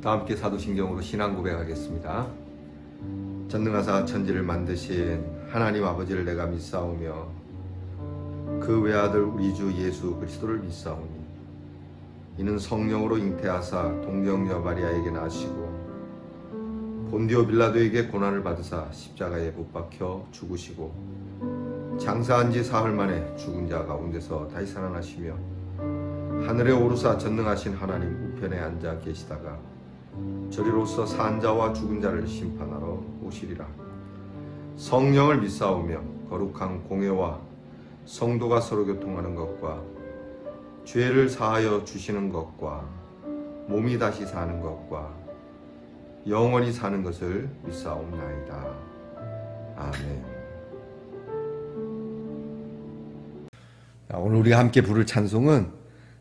다 함께 사도신경으로 신앙 고백하겠습니다. 전능하사 천지를 만드신 하나님 아버지를 내가 믿사오며 그 외아들 우리 주 예수 그리스도를 믿사오니 이는 성령으로 잉태하사 동정녀 마리아에게 나시고 본디오 빌라도에게 고난을 받으사 십자가에 못 박혀 죽으시고 장사한 지 사흘 만에 죽은 자 가운데서 다시 살아나시며 하늘에 오르사 전능하신 하나님 우편에 앉아 계시다가 저리로서 산 자와 죽은 자를 심판하러 오시리라. 성령을 믿사오며 거룩한 공회와 성도가 서로 교통하는 것과 죄를 사하여 주시는 것과 몸이 다시 사는 것과 영원히 사는 것을 믿사옵나이다. 아멘. 오늘 우리가 함께 부를 찬송은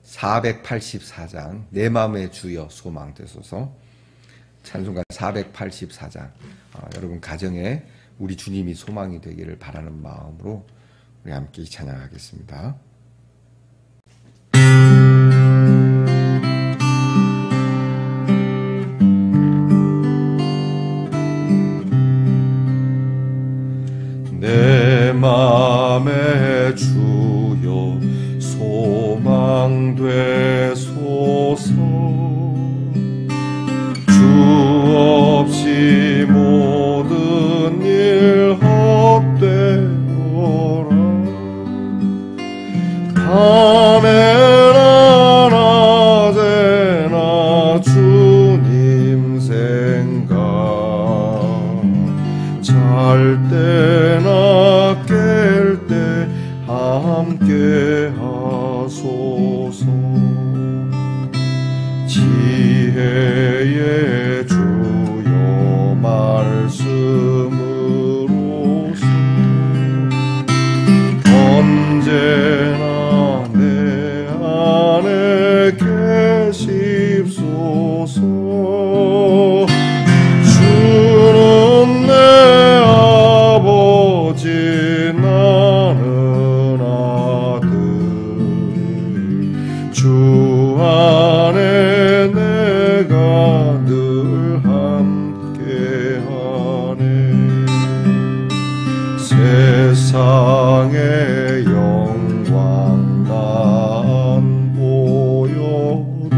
484장 내 마음의 주여 소망되소서. 찬송가 484장. 여러분 가정에 우리 주님이 소망이 되기를 바라는 마음으로 우리 함께 찬양하겠습니다. 내 마음의 주여 소망되소서. 주 없이 모든 일 헛되어라. 밤에나 낮에나 주님 생각 잘 때나 깰 때 함께 하소서. 지혜의 주여 말씀으로서 언제나 내 안에 계십소서. 주는 내 아버지 나는 아들. 주 안에 내가 늘 함께하네. 세상의 영광 난 보여도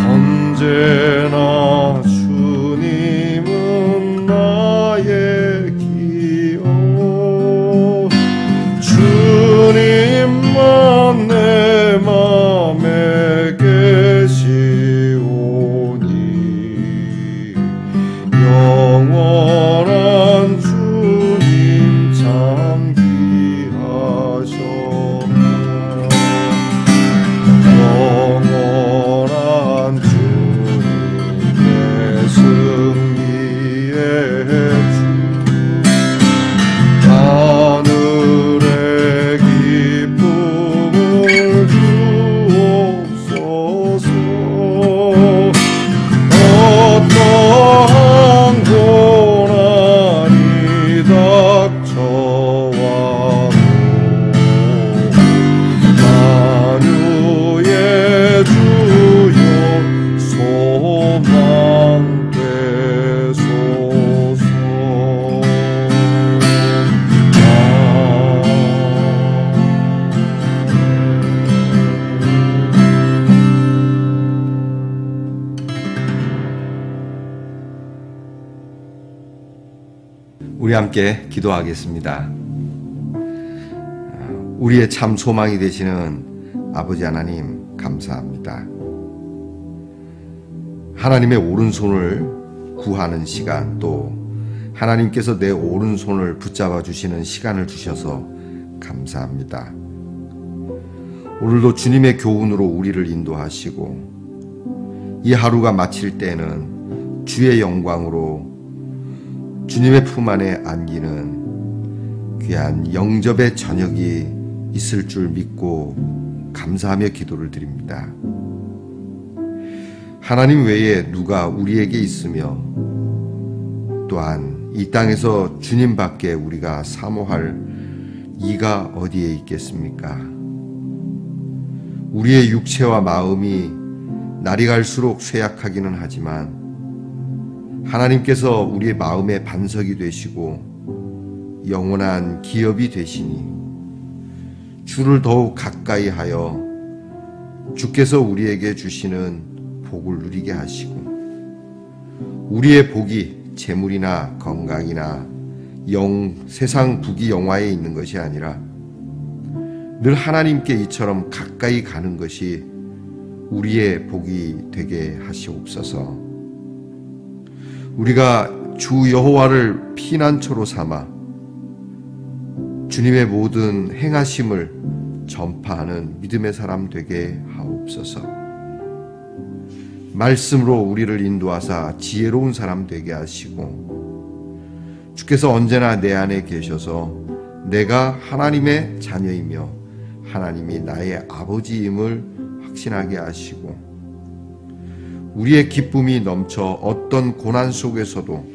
언제나 주님은 나의 기억. 주님만 내 맘에 계시오니 영원한 주님 참 귀하셔라. 영원한 주님 내 승리의 주. 하늘의 기쁨을 주옵소서. 어떠한 고난이 닥쳐와도 만유의 주여 소망되소서. 우리 함께 기도하겠습니다. 우리의 참 소망이 되시는 아버지 하나님 감사합니다. 하나님의 오른손을 구하는 시간, 또 하나님께서 내 오른손을 붙잡아 주시는 시간을 주셔서 감사합니다. 오늘도 주님의 교훈으로 우리를 인도하시고 이 하루가 마칠 때에는 주의 영광으로 주님의 품 안에 안기는 귀한 영접의 저녁이 있을 줄 믿고 감사하며 기도를 드립니다. 하나님 외에 누가 우리에게 있으며 또한 이 땅에서 주님밖에 우리가 사모할 이가 어디에 있겠습니까? 우리의 육체와 마음이 날이 갈수록 쇠약하기는 하지만 하나님께서 우리의 마음의 반석이 되시고 영원한 기업이 되시니 주를 더욱 가까이 하여 주께서 우리에게 주시는 복을 누리게 하시고 우리의 복이 재물이나 건강이나 세상 부귀 영화에 있는 것이 아니라 늘 하나님께 이처럼 가까이 가는 것이 우리의 복이 되게 하시옵소서. 우리가 주 여호와를 피난처로 삼아 주님의 모든 행하심을 전파하는 믿음의 사람 되게 하옵소서. 말씀으로 우리를 인도하사 지혜로운 사람 되게 하시고 주께서 언제나 내 안에 계셔서 내가 하나님의 자녀이며 하나님이 나의 아버지임을 확신하게 하시고 우리의 기쁨이 넘쳐 어떤 고난 속에서도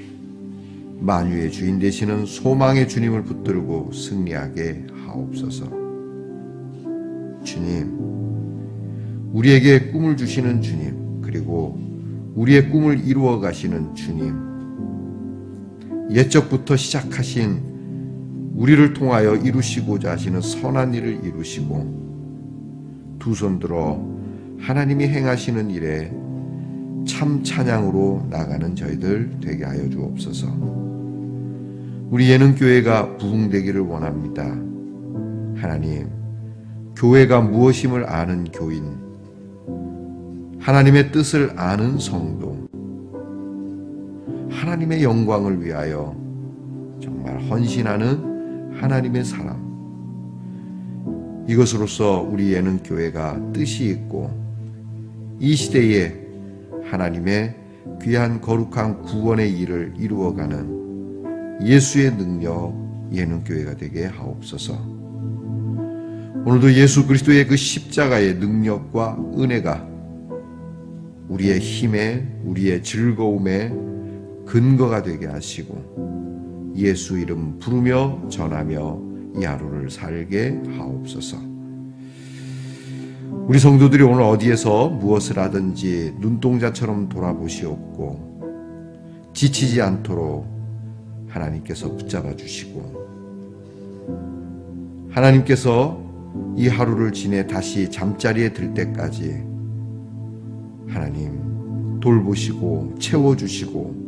만유의 주인 되시는 소망의 주님을 붙들고 승리하게 하옵소서. 주님, 우리에게 꿈을 주시는 주님, 그리고 우리의 꿈을 이루어 가시는 주님, 옛적부터 시작하신 우리를 통하여 이루시고자 하시는 선한 일을 이루시고 두 손 들어 하나님이 행하시는 일에 참 찬양으로 나가는 저희들 되게 하여 주옵소서. 우리 예능교회가 부흥되기를 원합니다. 하나님, 교회가 무엇임을 아는 교인, 하나님의 뜻을 아는 성도, 하나님의 영광을 위하여 정말 헌신하는 하나님의 사람, 이것으로서 우리 예능교회가 뜻이 있고 이 시대에 하나님의 귀한 거룩한 구원의 일을 이루어가는 예수의 능력 예능교회가 되게 하옵소서. 오늘도 예수 그리스도의 그 십자가의 능력과 은혜가 우리의 힘에, 우리의 즐거움에 근거가 되게 하시고 예수 이름 부르며 전하며 이 하루를 살게 하옵소서. 우리 성도들이 오늘 어디에서 무엇을 하든지 눈동자처럼 돌아보시옵고 지치지 않도록 하나님께서 붙잡아 주시고 하나님께서 이 하루를 지내 다시 잠자리에 들 때까지 하나님 돌보시고 채워주시고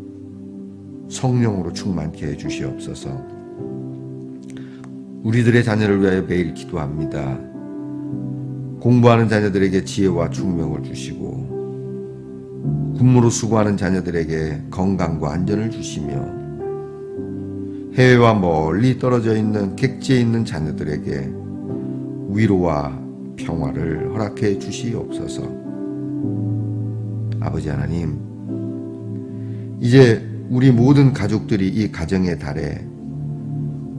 성령으로 충만케 해주시옵소서. 우리들의 자녀를 위하여 매일 기도합니다. 공부하는 자녀들에게 지혜와 총명을 주시고 군무로 수고하는 자녀들에게 건강과 안전을 주시며 해외와 멀리 떨어져 있는 객지에 있는 자녀들에게 위로와 평화를 허락해 주시옵소서. 아버지 하나님, 이제 우리 모든 가족들이 이 가정의 달에,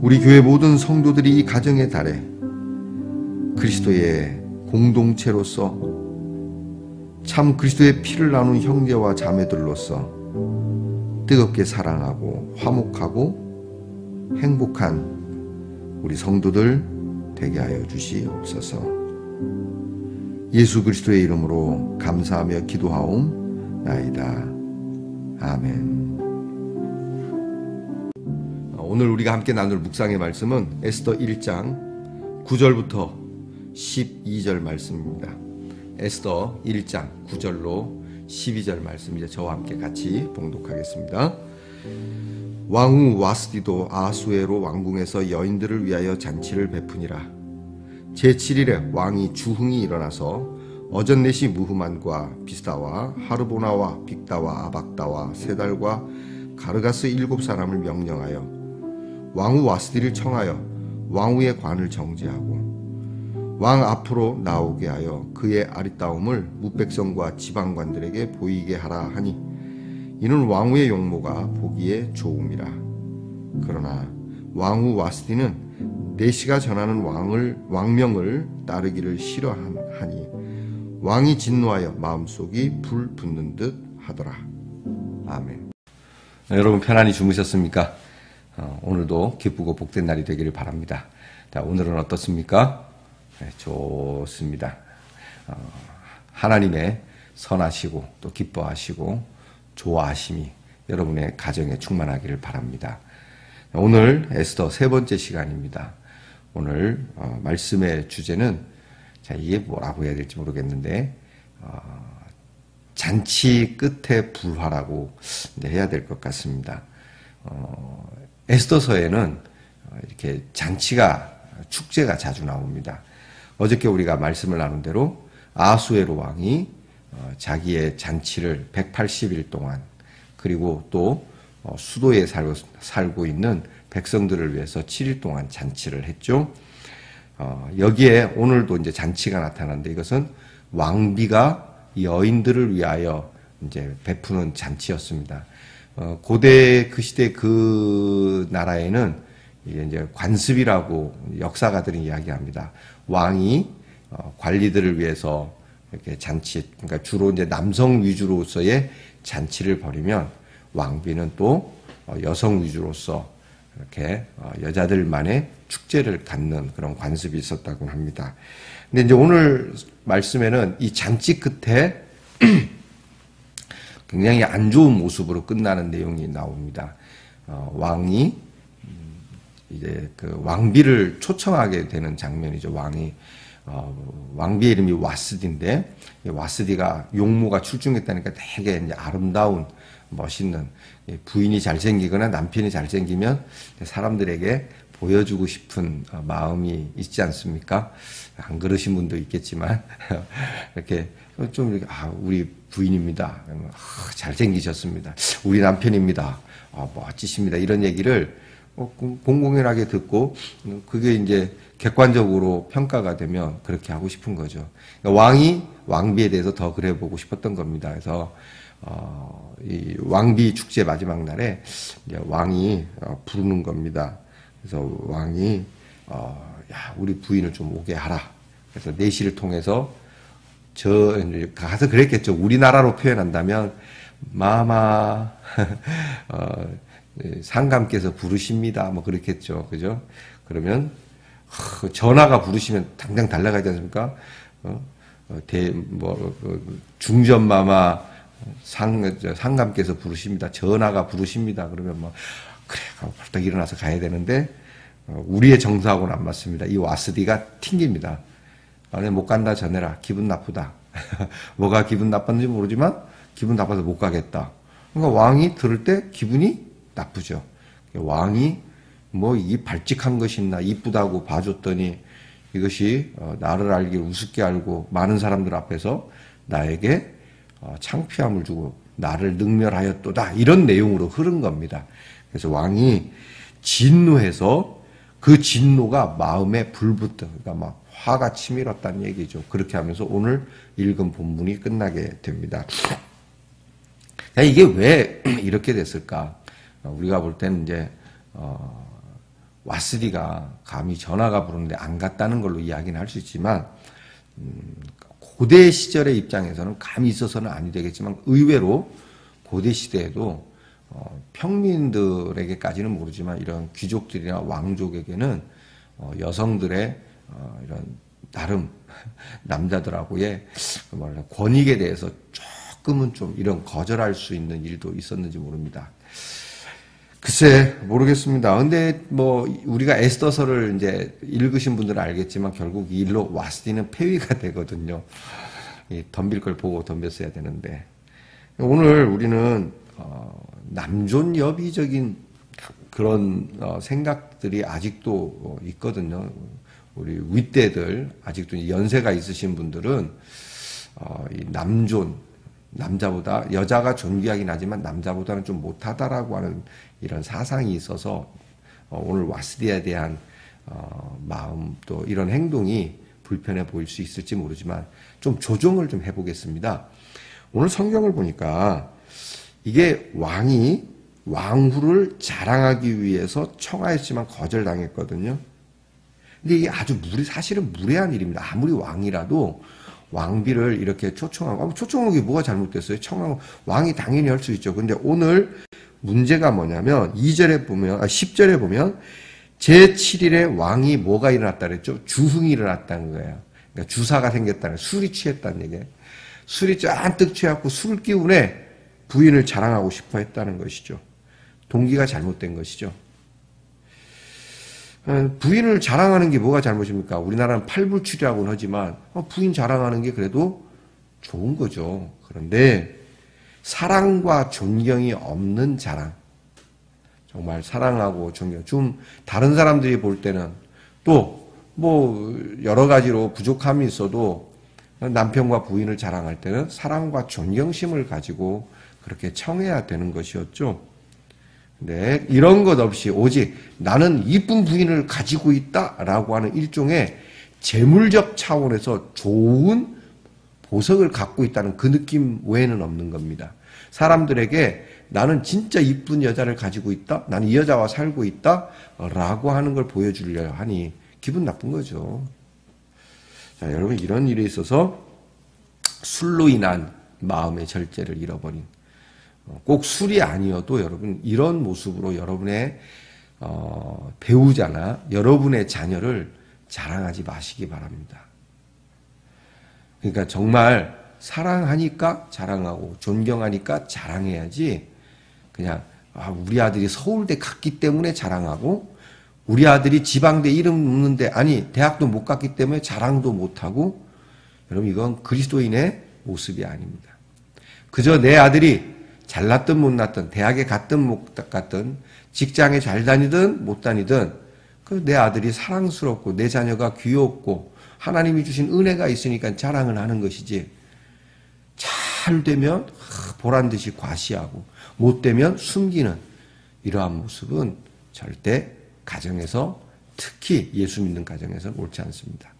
우리 교회 모든 성도들이 이 가정의 달에 그리스도의 공동체로서 참 그리스도의 피를 나눈 형제와 자매들로서 뜨겁게 사랑하고 화목하고 행복한 우리 성도들 되게 하여 주시옵소서. 예수 그리스도의 이름으로 감사하며 기도하옵나이다. 아멘. 오늘 우리가 함께 나눌 묵상의 말씀은 에스더 1장 9절부터 12절 말씀입니다. 에스더 1장 9절로 12절 말씀, 이제 저와 함께 같이 봉독하겠습니다. 왕후 와스디도 아수에로 왕궁에서 여인들을 위하여 잔치를 베푸니라. 제7일에 왕이 주흥이 일어나서 어전넷이 무흐만과 비스다와 하르보나와 빅다와 아박다와 세달과 가르가스 7사람을 명령하여 왕후 와스디를 청하여 왕후의 관을 정지하고 왕 앞으로 나오게 하여 그의 아리따움을 뭇백성과 지방관들에게 보이게 하라 하니 이는 왕후의 용모가 보기에 좋음이라. 그러나 왕후 와스디는 내시가 전하는 왕명을 따르기를 싫어하니 왕이 진노하여 마음속이 불 붙는 듯 하더라. 아멘. 여러분 편안히 주무셨습니까? 오늘도 기쁘고 복된 날이 되기를 바랍니다. 자, 오늘은 어떻습니까? 네, 좋습니다. 하나님의 선하시고 또 기뻐하시고 좋아하심이 여러분의 가정에 충만하기를 바랍니다. 오늘 에스더 세 번째 시간입니다. 오늘 말씀의 주제는 이게 뭐라고 해야 될지 모르겠는데 잔치 끝에 불화라고 해야 될 것 같습니다. 에스더서에는 이렇게 잔치가 축제가 자주 나옵니다. 어저께 우리가 말씀을 나눈 대로 아하수에로 왕이 자기의 잔치를 180일 동안 그리고 또 수도에 살고 있는 백성들을 위해서 7일 동안 잔치를 했죠. 여기에 오늘도 이제 잔치가 나타나는데 이것은 왕비가 이 여인들을 위하여 이제 베푸는 잔치였습니다. 고대 그 시대 그 나라에는 이제 관습이라고 역사가들이 이야기합니다. 왕이 관리들을 위해서 이렇게 잔치, 그러니까 주로 이제 남성 위주로서의 잔치를 벌이면 왕비는 또 여성 위주로서 이렇게 여자들만의 축제를 갖는 그런 관습이 있었다고 합니다. 근데 이제 오늘 말씀에는 이 잔치 끝에 굉장히 안 좋은 모습으로 끝나는 내용이 나옵니다. 왕이 이제 그 왕비를 초청하게 되는 장면이죠. 왕이 왕비의 이름이 와스디인데 와스디가 용모가 출중했다니까 되게 이제 아름다운 멋있는 부인이 잘생기거나 남편이 잘생기면 사람들에게 보여주고 싶은 마음이 있지 않습니까? 안 그러신 분도 있겠지만 이렇게 좀 이렇게 우리 부인입니다. 잘생기셨습니다. 우리 남편입니다. 멋지십니다. 이런 얘기를 공공연하게 듣고 그게 이제 객관적으로 평가가 되면 그렇게 하고 싶은 거죠. 그러니까 왕이 왕비에 대해서 더 그래 보고 싶었던 겁니다. 그래서 이 왕비 축제 마지막 날에 이제 왕이 부르는 겁니다. 그래서 왕이 야 우리 부인을 좀 오게 하라. 그래서 내시를 통해서 가서 그랬겠죠. 우리나라로 표현한다면 마마 상감께서 부르십니다. 뭐 그렇겠죠. 그죠? 그러면 전하가 부르시면 당장 달려가지 않습니까? 중전마마 상감께서 부르십니다. 전하가 부르십니다. 그러면 뭐 그래 벌떡 일어나서 가야 되는데 우리의 정서하고는 안 맞습니다. 이 와스디가 튕깁니다. 아니 못 간다 전해라. 기분 나쁘다. 뭐가 기분 나빴는지 모르지만 기분 나빠서 못 가겠다. 그러니까 왕이 들을 때 기분이 나쁘죠. 왕이 뭐 이 발칙한 것이 있나 이쁘다고 봐줬더니 이것이 나를 알기를 우습게 알고 많은 사람들 앞에서 나에게 창피함을 주고 나를 능멸하였도다 이런 내용으로 흐른 겁니다. 그래서 왕이 진노해서 그 진노가 마음에 불붙어 그러니까 막 화가 치밀었다는 얘기죠. 그렇게 하면서 오늘 읽은 본문이 끝나게 됩니다. 이게 왜 이렇게 됐을까? 우리가 볼 때는 이제 와스디가 감히 전하가 부르는데 안 갔다는 걸로 이야기는 할 수 있지만 고대 시절의 입장에서는 감이 있어서는 아니 되겠지만 의외로 고대 시대에도 평민들에게까지는 모르지만 이런 귀족들이나 왕족에게는 여성들의 이런 나름 남자들하고의 권익에 대해서 조금은 좀 이런 거절할 수 있는 일도 있었는지 모릅니다. 글쎄 모르겠습니다. 근데 뭐 우리가 에스더서를 이제 읽으신 분들은 알겠지만 결국 이 일로 와스디는 폐위가 되거든요. 덤빌 걸 보고 덤볐어야 되는데 오늘 우리는 남존여비적인 그런 생각들이 아직도 있거든요. 우리 윗대들 아직도 연세가 있으신 분들은 이 남존 남자보다 여자가 존귀하긴 하지만 남자보다는 좀 못하다라고 하는 이런 사상이 있어서 오늘 와스디에 대한 마음 또 이런 행동이 불편해 보일 수 있을지 모르지만 좀 조정을 좀 해보겠습니다. 오늘 성경을 보니까 이게 왕이 왕후를 자랑하기 위해서 청하였지만 거절당했거든요. 근데 이게 아주 사실은 무례한 일입니다. 아무리 왕이라도 왕비를 이렇게 초청하고, 초청하는 게 뭐가 잘못됐어요? 청하고, 왕이 당연히 할 수 있죠. 근데 오늘 문제가 뭐냐면, 10절에 보면, 제7일에 왕이 뭐가 일어났다 그랬죠? 주흥이 일어났다는 거예요. 그러니까 주사가 생겼다는, 술이 취했다는 얘기예요. 술이 잔뜩 취하고 술 기운에 부인을 자랑하고 싶어 했다는 것이죠. 동기가 잘못된 것이죠. 부인을 자랑하는 게 뭐가 잘못입니까? 우리나라는 팔불출이라고는 하지만 부인 자랑하는 게 그래도 좋은 거죠. 그런데 사랑과 존경이 없는 자랑, 정말 사랑하고 존경, 좀 다른 사람들이 볼 때는 또 뭐 여러 가지로 부족함이 있어도 남편과 부인을 자랑할 때는 사랑과 존경심을 가지고 그렇게 청해야 되는 것이었죠. 네, 이런 것 없이 오직 나는 이쁜 부인을 가지고 있다라고 하는 일종의 재물적 차원에서 좋은 보석을 갖고 있다는 그 느낌 외에는 없는 겁니다. 사람들에게 나는 진짜 이쁜 여자를 가지고 있다, 나는 이 여자와 살고 있다라고 하는 걸 보여주려 하니 기분 나쁜 거죠. 자, 여러분, 이런 일에 있어서 술로 인한 마음의 절제를 잃어버린, 꼭 술이 아니어도 여러분 이런 모습으로 여러분의 배우자나 여러분의 자녀를 자랑하지 마시기 바랍니다. 그러니까 정말 사랑하니까 자랑하고 존경하니까 자랑해야지, 그냥 우리 아들이 서울대 갔기 때문에 자랑하고, 우리 아들이 지방대 이름 묻는데 아니 대학도 못 갔기 때문에 자랑도 못하고, 여러분 이건 그리스도인의 모습이 아닙니다. 그저 내 아들이 잘났든 못났든, 대학에 갔든 못 갔든, 직장에 잘 다니든 못 다니든 내 아들이 사랑스럽고 내 자녀가 귀엽고 하나님이 주신 은혜가 있으니까 자랑을 하는 것이지, 잘 되면 보란듯이 과시하고 못 되면 숨기는 이러한 모습은 절대 가정에서, 특히 예수 믿는 가정에서 옳지 않습니다.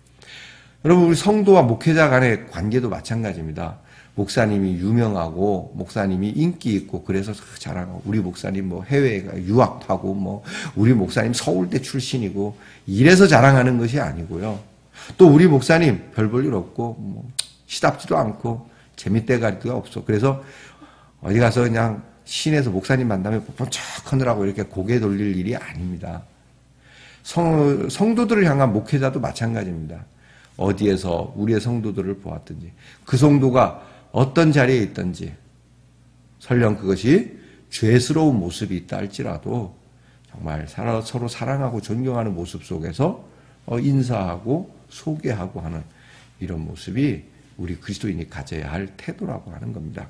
여러분, 우리 성도와 목회자 간의 관계도 마찬가지입니다. 목사님이 유명하고 목사님이 인기 있고 그래서 자랑하고, 우리 목사님 뭐 해외에 유학하고 뭐 우리 목사님 서울대 출신이고 이래서 자랑하는 것이 아니고요. 또 우리 목사님 별 볼 일 없고 뭐 시답지도 않고 재밌대가리가 없어. 그래서 어디 가서 그냥 시내에서 목사님 만나면 번쩍 하느라고 이렇게 고개 돌릴 일이 아닙니다. 성도들을 향한 목회자도 마찬가지입니다. 어디에서 우리의 성도들을 보았든지, 그 성도가 어떤 자리에 있든지, 설령 그것이 죄스러운 모습이 있다 할지라도 정말 서로 사랑하고 존경하는 모습 속에서 인사하고 소개하고 하는 이런 모습이 우리 그리스도인이 가져야 할 태도라고 하는 겁니다.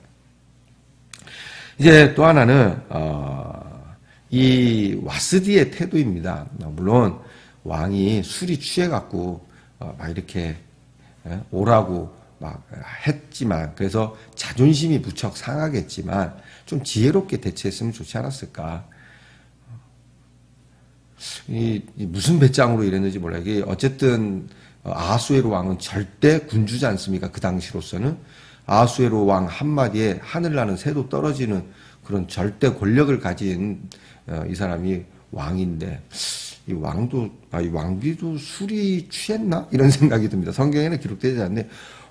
이제 또 하나는 이 와스디의 태도입니다. 물론 왕이 술이 취해갖고 막 이렇게 오라고 막 했지만, 그래서 자존심이 무척 상하겠지만 좀 지혜롭게 대처했으면 좋지 않았을까. 무슨 배짱으로 이랬는지 몰라요. 이게 어쨌든 아하수에로 왕은 절대 군주지 않습니까? 그 당시로서는 아하수에로 왕 한마디에 하늘나는 새도 떨어지는 그런 절대 권력을 가진 이 사람이 왕인데, 이 왕비도 술이 취했나? 이런 생각이 듭니다. 성경에는 기록되지 않는데,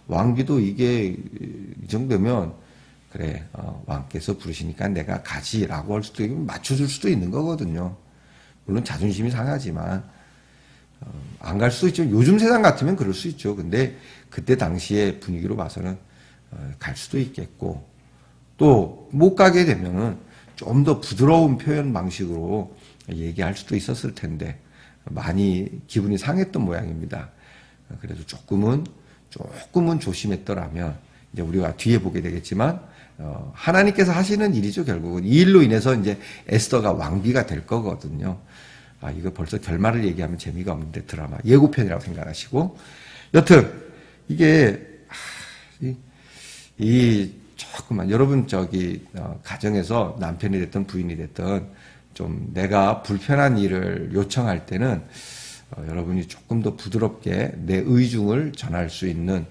왕비도 이게 이 정도면 그래, 왕께서 부르시니까 내가 가지라고 할 수도 있고 맞춰줄 수도 있는 거거든요. 물론 자존심이 상하지만 안 갈 수도 있죠. 요즘 세상 같으면 그럴 수 있죠. 근데 그때 당시의 분위기로 봐서는 갈 수도 있겠고, 또 못 가게 되면은 좀 더 부드러운 표현 방식으로 얘기할 수도 있었을 텐데 많이 기분이 상했던 모양입니다. 그래도 조금은 조심했더라면, 이제 우리가 뒤에 보게 되겠지만 하나님께서 하시는 일이죠. 결국은 이 일로 인해서 이제 에스더가 왕비가 될 거거든요. 이거 벌써 결말을 얘기하면 재미가 없는데 드라마 예고편이라고 생각하시고, 여튼 이게 조금만 여러분 가정에서 남편이 됐든 부인이 됐든 좀 내가 불편한 일을 요청할 때는 여러분이 조금 더 부드럽게 내 의중을 전할 수 있는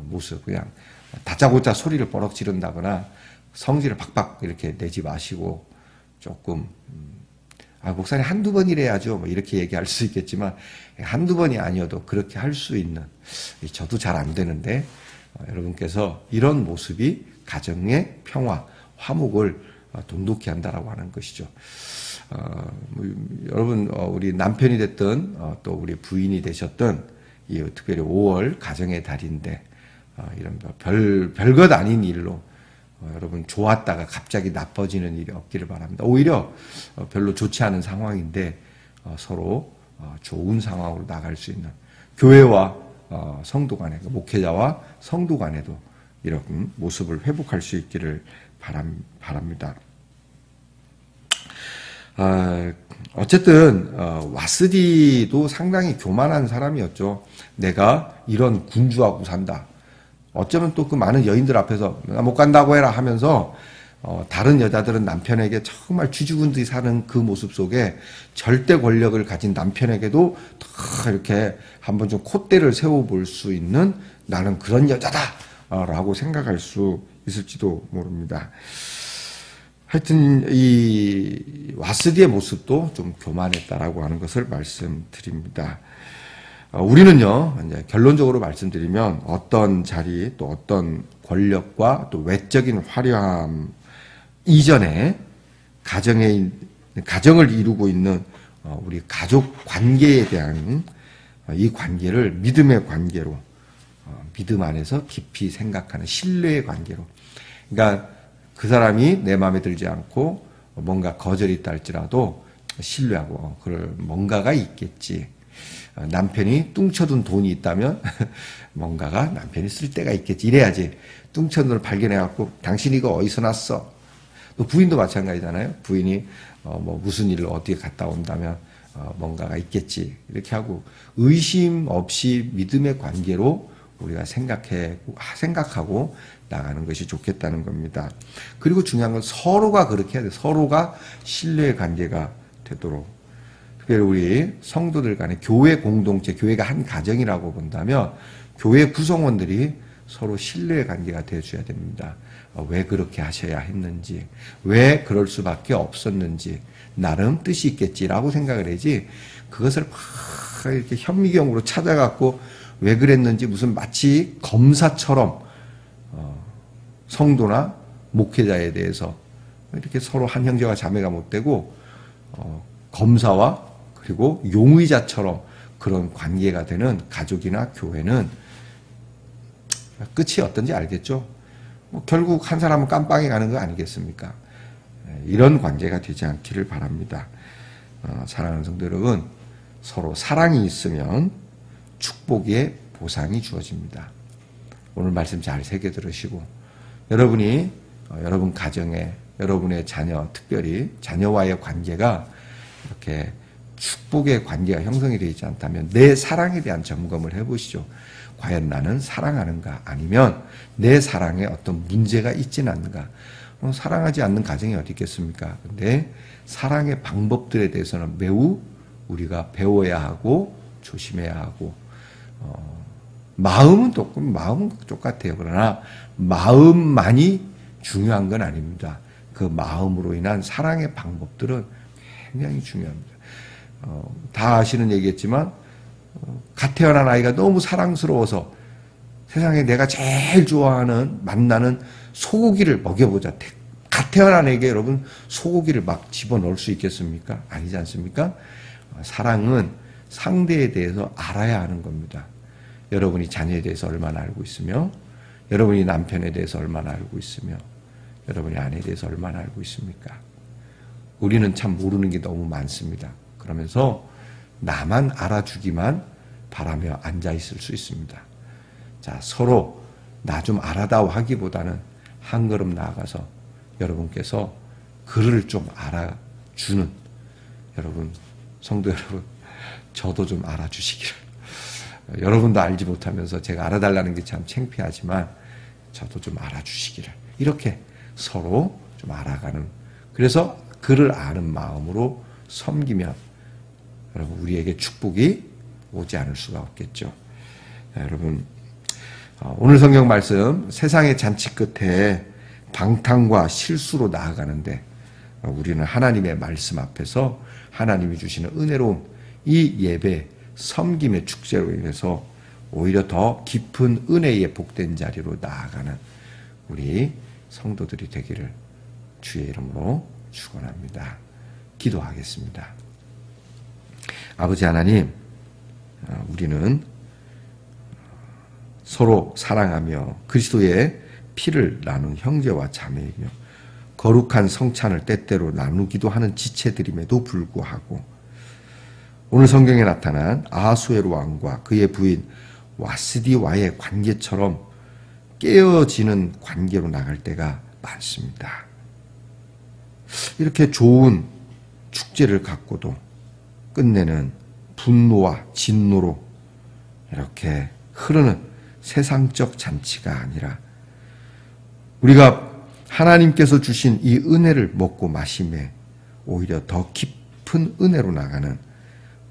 모습, 그냥 다짜고짜 소리를 버럭 지른다거나 성질을 팍팍 이렇게 내지 마시고, 조금 목사님 한두 번이래야죠 뭐 이렇게 얘기할 수 있겠지만, 한두 번이 아니어도 그렇게 할 수 있는, 저도 잘 안 되는데 여러분께서 이런 모습이 가정의 평화, 화목을 돈독히 한다라고 하는 것이죠. 여러분, 우리 남편이 됐든 또 우리 부인이 되셨든, 이 특별히 5월 가정의 달인데 이런 별것 아닌 일로 여러분 좋았다가 갑자기 나빠지는 일이 없기를 바랍니다. 오히려 별로 좋지 않은 상황인데 서로 좋은 상황으로 나갈 수 있는 교회와 성도 간에, 목회자와 성도 간에도 이런 모습을 회복할 수 있기를 바랍니다. 어쨌든 와스디도 상당히 교만한 사람이었죠. 내가 이런 군주하고 산다. 어쩌면 또 그 많은 여인들 앞에서 나 못 간다고 해라 하면서 다른 여자들은 남편에게 정말 쥐죽은 듯이 사는 그 모습 속에 절대 권력을 가진 남편에게도 다 이렇게 한번 좀 콧대를 세워볼 수 있는 나는 그런 여자다라고 생각할 수 있을지도 모릅니다. 하여튼 이 와스디의 모습도 좀 교만했다라고 하는 것을 말씀드립니다. 우리는요, 이제 결론적으로 말씀드리면 어떤 자리 또 어떤 권력과 또 외적인 화려함 이전에 가정을 이루고 있는 우리 가족 관계에 대한 이 관계를 믿음의 관계로, 믿음 안에서 깊이 생각하는 신뢰의 관계로. 그러니까 그 사람이 내 마음에 들지 않고 뭔가 거절이 있다 할지라도 신뢰하고 그럴 뭔가가 있겠지. 남편이 뚱쳐둔 돈이 있다면 뭔가가 남편이 쓸 때가 있겠지. 이래야지. 뚱쳐둔 돈을 발견해갖고 당신 이거 어디서 났어? 또 부인도 마찬가지잖아요. 부인이 무슨 일을 어떻게 갔다 온다면 뭔가가 있겠지. 이렇게 하고 의심 없이 믿음의 관계로 우리가 생각하고 나가는 것이 좋겠다는 겁니다. 그리고 중요한 건 서로가 그렇게 해야 돼요. 서로가 신뢰의 관계가 되도록. 특별히 우리 성도들 간에 교회 공동체, 교회가 한 가정이라고 본다면 교회 구성원들이 서로 신뢰의 관계가 되어줘야 됩니다. 왜 그렇게 하셔야 했는지, 왜 그럴 수밖에 없었는지, 나름 뜻이 있겠지라고 생각을 해야지 그것을 막 이렇게 현미경으로 찾아갖고 왜 그랬는지 무슨 마치 검사처럼 성도나 목회자에 대해서 이렇게 서로 한 형제와 자매가 못되고 검사와 그리고 용의자처럼 그런 관계가 되는 가족이나 교회는 끝이 어떤지 알겠죠? 결국 한 사람은 깜빵에 가는 거 아니겠습니까? 이런 관계가 되지 않기를 바랍니다. 사랑하는 성도 여러분, 서로 사랑이 있으면 축복의 보상이 주어집니다. 오늘 말씀 잘 새겨 들으시고 여러분이 여러분 가정에 여러분의 자녀, 특별히 자녀와의 관계가 이렇게 축복의 관계가 형성이 되어 있지 않다면 내 사랑에 대한 점검을 해보시죠. 과연 나는 사랑하는가? 아니면 내 사랑에 어떤 문제가 있지는 않는가? 사랑하지 않는 가정이 어디 있겠습니까? 근데 사랑의 방법들에 대해서는 매우 우리가 배워야 하고 조심해야 하고 마음은 똑같아요. 그러나 마음만이 중요한 건 아닙니다. 그 마음으로 인한 사랑의 방법들은 굉장히 중요합니다. 다 아시는 얘기겠지만 갓 태어난 아이가 너무 사랑스러워서 세상에 내가 제일 좋아하는 만나는 소고기를 먹여보자. 갓 태어난 애에게 여러분 소고기를 막 집어넣을 수 있겠습니까? 아니지 않습니까? 사랑은 상대에 대해서 알아야 하는 겁니다. 여러분이 자녀에 대해서 얼마나 알고 있으며 여러분이 남편에 대해서 얼마나 알고 있으며 여러분이 아내에 대해서 얼마나 알고 있습니까? 우리는 참 모르는 게 너무 많습니다. 그러면서 나만 알아주기만 바라며 앉아있을 수 있습니다. 자, 서로 나 좀 알아다오 하기보다는 한 걸음 나아가서 여러분께서 그를 좀 알아주는 여러분, 성도 여러분, 저도 좀 알아주시기를. 여러분도 알지 못하면서 제가 알아달라는 게 참 창피하지만 저도 좀 알아주시기를. 이렇게 서로 좀 알아가는, 그래서 그를 아는 마음으로 섬기면 여러분 우리에게 축복이 오지 않을 수가 없겠죠. 여러분 오늘 성경 말씀 세상의 잔치 끝에 방탕과 실수로 나아가는데 우리는 하나님의 말씀 앞에서 하나님이 주시는 은혜로운 이 예배 섬김의 축제로 인해서 오히려 더 깊은 은혜의 복된 자리로 나아가는 우리 성도들이 되기를 주의 이름으로 축원합니다. 기도하겠습니다. 아버지 하나님, 우리는 서로 사랑하며 그리스도의 피를 나눈 형제와 자매이며 거룩한 성찬을 때때로 나누기도 하는 지체들임에도 불구하고 오늘 성경에 나타난 아하수에로 왕과 그의 부인 와스디와의 관계처럼 깨어지는 관계로 나갈 때가 많습니다. 이렇게 좋은 축제를 갖고도 끝내는 분노와 진노로 이렇게 흐르는 세상적 잔치가 아니라 우리가 하나님께서 주신 이 은혜를 먹고 마심에 오히려 더 깊은 은혜로 나가는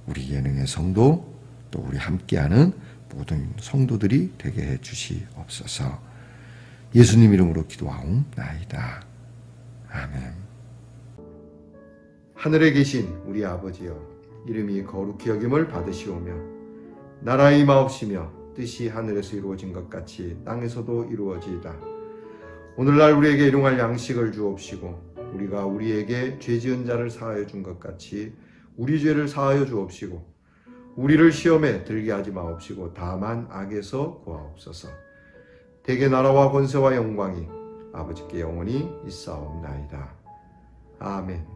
우리 예능의 성도 또 우리 함께하는 모든 성도들이 되게 해 주시옵소서. 예수님 이름으로 기도하옵나이다. 아멘. 하늘에 계신 우리 아버지여, 이름이 거룩히 여김을 받으시오며 나라의 임하옵시며 뜻이 하늘에서 이루어진 것 같이 땅에서도 이루어지이다. 오늘날 우리에게 일용할 양식을 주옵시고 우리가 우리에게 죄 지은 자를 사하여 준 것 같이 우리 죄를 사하여 주옵시고 우리를 시험에 들게 하지 마옵시고 다만 악에서 구하옵소서. 대개 나라와 권세와 영광이 아버지께 영원히 있사옵나이다. 아멘.